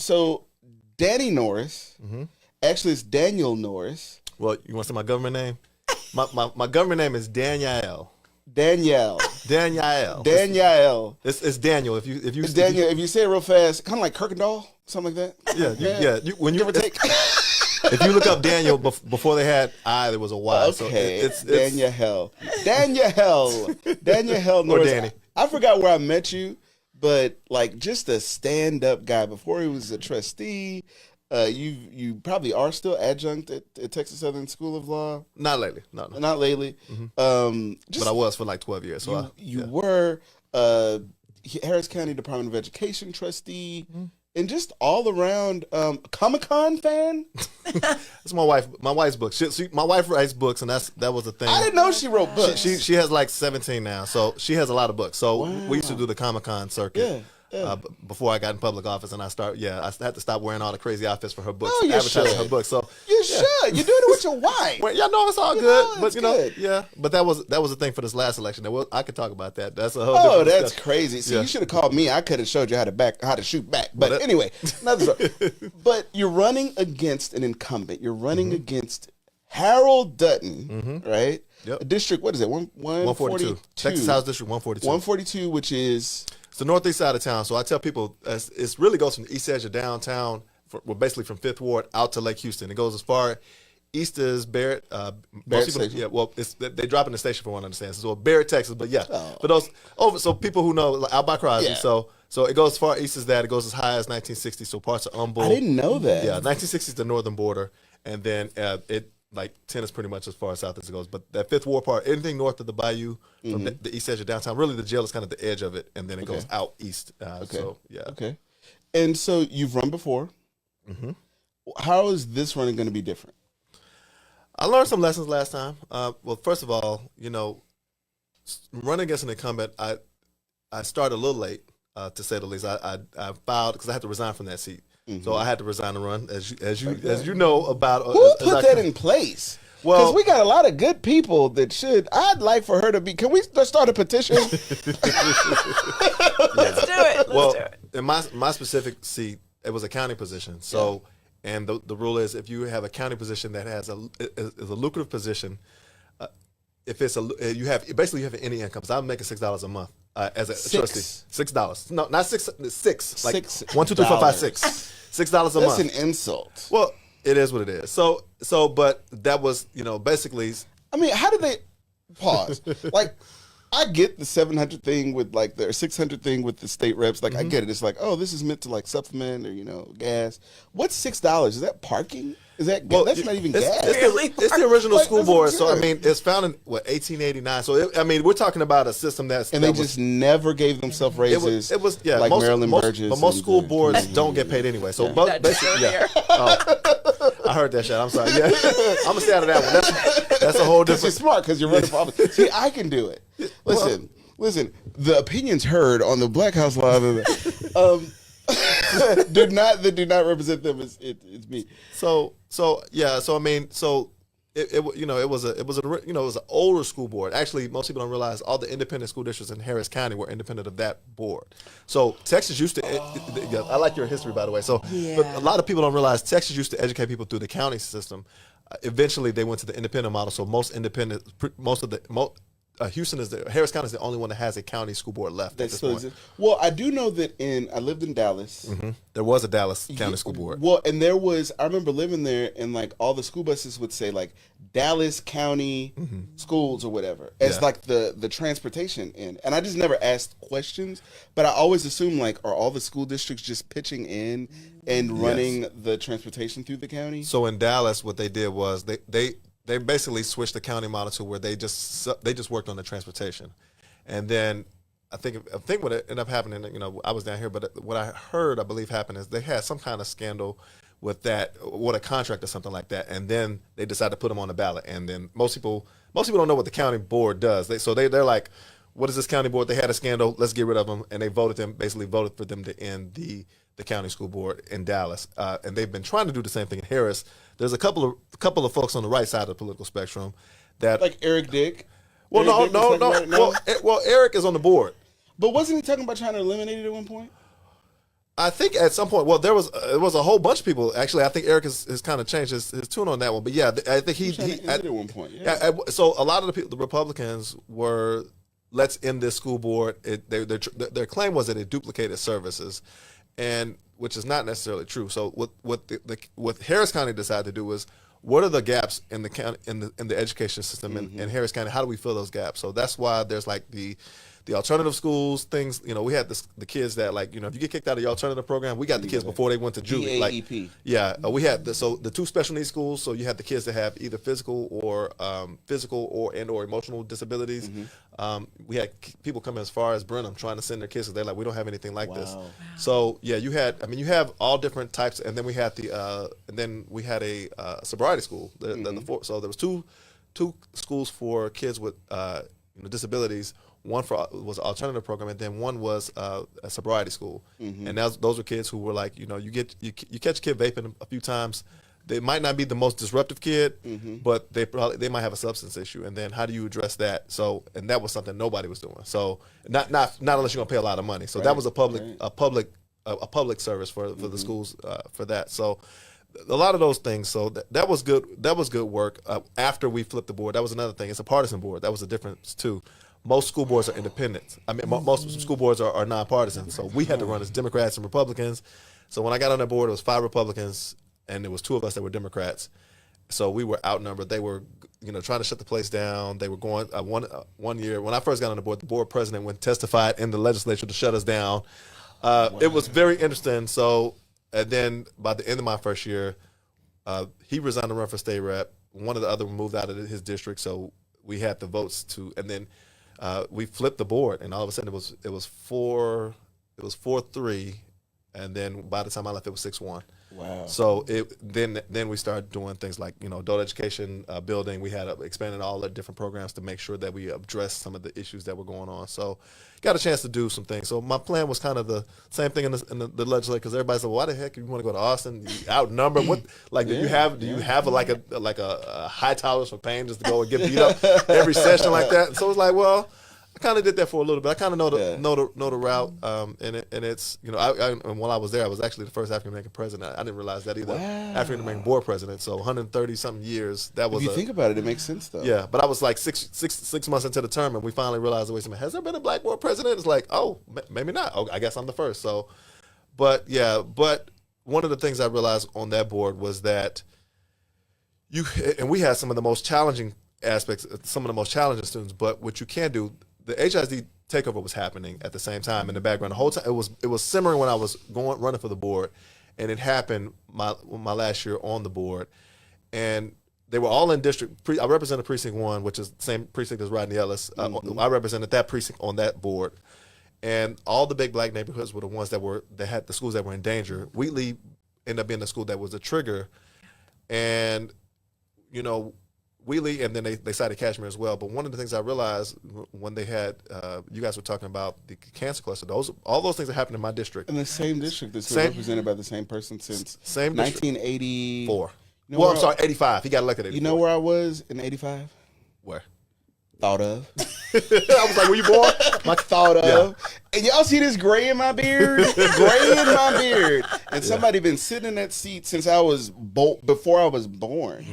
So Danny Norris. Actually, it's Daniel Norris. Well, you want to say my government name? My government name is Danielle. Danielle. It's Daniel. If you say it real fast, kind of like Kirkendall, something like that. Yeah. When you ever take. If you look up Daniel before they had I, there was a Y. Okay, so it's Danielle Norris. Or Danny. I forgot where I met you, but like just a stand-up guy. Before he was a trustee, you probably are still adjunct at Texas Southern School of Law. Not lately, no. Not lately. But I was for like 12 years. So you were Harris County Department of Education trustee. And just all around Comic-Con fan. That's my wife. My wife's book. My wife writes books, and that was the thing. I didn't know she wrote books. She has like 17 now, so she has a lot of books. So we used to do the Comic-Con circuit. Before I got in public office, and I had to stop wearing all the crazy outfits for her books, advertising her books. So you should. You're doing it with your wife. Well, yeah, no, it's all good. But good. But that was the thing for this last election. I could talk about that. That's a whole. Oh, that's crazy. See, you should have called me. I could have showed you how to shoot back. But anyway, another story. But you're running against an incumbent. You're running against Harold Dutton, right? Yep. District. What is it? 142. Texas House District 142. 142, which is. It's the northeast side of town. So I tell people it really goes from the east edge of downtown, basically from 5th Ward out to Lake Houston. It goes as far east as Barrett. Barrett Station. Yeah, well, they drop in the station for one understands. So Barrett, Texas, but yeah. But so people who know out by Crosby. Yeah. So it goes as far east as that. It goes as high as 1960. So parts of Humboldt. I didn't know that. Yeah, 1960 is the northern border, and then like 10 is pretty much as far south as it goes. But that 5th Ward part, anything north of the bayou from the east edge of downtown, really the jail is kind of the edge of it, and then it goes out east. So, yeah. Okay. And so you've run before. How is this running going to be different? I learned some lessons last time. Well, first of all, running against an incumbent, I started a little late, to say the least. I filed because I had to resign from that seat. So I had to resign and run, as you know about. Who put that in place? Well, because we got a lot of good people that should. I'd like for her to be. Can we start a petition? Let's do it. Let's do it. In my specific seat, it was a county position. So, and the rule is if you have a county position that is a lucrative position, if it's you have any income. So I'm making $6 a month as a trustee. $6. No, not six. Like $1, 2, 3, 4, 5, 6. $6 a month. That's an insult. Well, it is what it is. So, but that was, basically. I mean, how did they pause? Like, I get the 700 thing with like the 600 thing with the state reps. Like, I get it. It's like, oh, this is meant to like supplement or gas. What's $6? Is that parking? Is that that's not even gas? It's the original school board. So I mean, it's found in 1889. So we're talking about a system they just never gave themselves raises. It was like Maryland Burgess. But most school boards don't get paid anyway. So basically, I heard that shit. I'm sorry. Yeah, I'm gonna stay out of that one. That's a whole different. You're smart because you're running for office. See, I can do it. Listen. The opinions heard on the Black House Live. do not represent them. It's me. It was an older school board. Actually, most people don't realize all the independent school districts in Harris County were independent of that board. So Texas used to. I like your history, by the way. So, but a lot of people don't realize Texas used to educate people through the county system. Eventually, they went to the independent model. So Harris County is the only one that has a county school board left at this point. Well, I do know that I lived in Dallas. There was a Dallas County School Board. Well, and I remember living there, and like all the school buses would say like Dallas County Schools or whatever as like the transportation end. And I just never asked questions, but I always assumed like, are all the school districts just pitching in and running the transportation through the county? So in Dallas, what they did was they basically switched the county model to where they just worked on the transportation, and then I think what ended up happening, I was down here, but what I believe happened is they had some kind of scandal with that, with a contract or something like that, and then they decided to put them on the ballot, and then most people don't know what the county board does. They're like, what is this county board? They had a scandal, let's get rid of them, and they voted for them to end the county school board in Dallas, and they've been trying to do the same thing in Harris. There's a couple of folks on the right side of the political spectrum that like Eric Dick. Well, no. Well, Eric is on the board, but wasn't he talking about trying to eliminate it at one point? I think at some point, well, there was a whole bunch of people. Actually, I think Eric has kind of changed his tune on that one. But yeah, I think he at one point. Yeah. So a lot of the people, the Republicans were, let's end this school board. Their claim was that it duplicated services, and which is not necessarily true. So what Harris County decided to do was, what are the gaps in the county in the education system in Harris County? How do we fill those gaps? So that's why there's like the alternative schools things. We had the kids that, like, if you get kicked out of your alternative program, we got the kids before they went to juvie. Like, we had the two special needs schools. So you had the kids that have either physical or emotional disabilities. We had people come as far as Brenham trying to send their kids because they're like, we don't have anything like this. So yeah, you have all different types, and then we had a sobriety school. So there was two schools for kids with disabilities. One was an alternative program, and then one was a sobriety school. And those were kids who were like, you catch a kid vaping a few times. They might not be the most disruptive kid, but they might have a substance issue. And then how do you address that? So, and that was something nobody was doing. So not unless you're gonna pay a lot of money. So that was a public service for the schools for that. So a lot of those things. So that was good. That was good work. After we flipped the board, that was another thing. It's a partisan board. That was a difference too. Most school boards are independent. I mean, most school boards are nonpartisan. So we had to run as Democrats and Republicans. So when I got on that board, it was 5 Republicans, and there was 2 of us that were Democrats. So we were outnumbered. They were, trying to shut the place down. They were going one year when I first got on the board president went testified in the legislature to shut us down. It was very interesting. So, and then by the end of my first year, he resigned to run for state rep. One of the other moved out of his district, so we had the votes and then. We flipped the board, and all of a sudden it was 4-3, and then by the time I left, it was 6-1. Wow! So then we started doing things like adult education building. We had expanded all the different programs to make sure that we addressed some of the issues that were going on. So got a chance to do some things. So my plan was kind of the same thing in the legislature, because everybody said, well, why the heck you want to go to Austin? You outnumbered. What do you have a high tolerance for pain just to go and get beat up every session like that? So it was like, well, I kind of did that for a little bit. I kind of know the route, and it's and while I was there, I was actually the first African American president. I didn't realize that either. Wow. African American board president, so 130 something years. That was. If you think about it, it makes sense though. Yeah, but I was like six months into the term, and we finally realized, wait a minute, has there been a black board president? It's like, oh, maybe not. Oh, I guess I'm the first. So, but one of the things I realized on that board was that we had some of the most challenging aspects, some of the most challenging students. But what you can do. The HISD takeover was happening at the same time in the background. The whole time it was simmering when I was running for the board, and it happened my last year on the board, and they were all in district. I represented precinct 1, which is the same precinct as Rodney Ellis. I represented that precinct on that board, and all the big black neighborhoods were the ones that had the schools that were in danger. Wheatley ended up being the school that was a trigger, and Wheatley, and then they cited Kashmir as well. But one of the things I realized when they had, you guys were talking about the cancer cluster, all those things that happened in my district. In the same district that's been represented by the same person since 1984. I'm sorry, 85. He got elected at 84. You know where I was in 85? Where? Thought of. I was like, were you born? Thought of. Yeah. And y'all see this gray in my beard? Gray in my beard. And somebody been sitting in that seat since before I was born.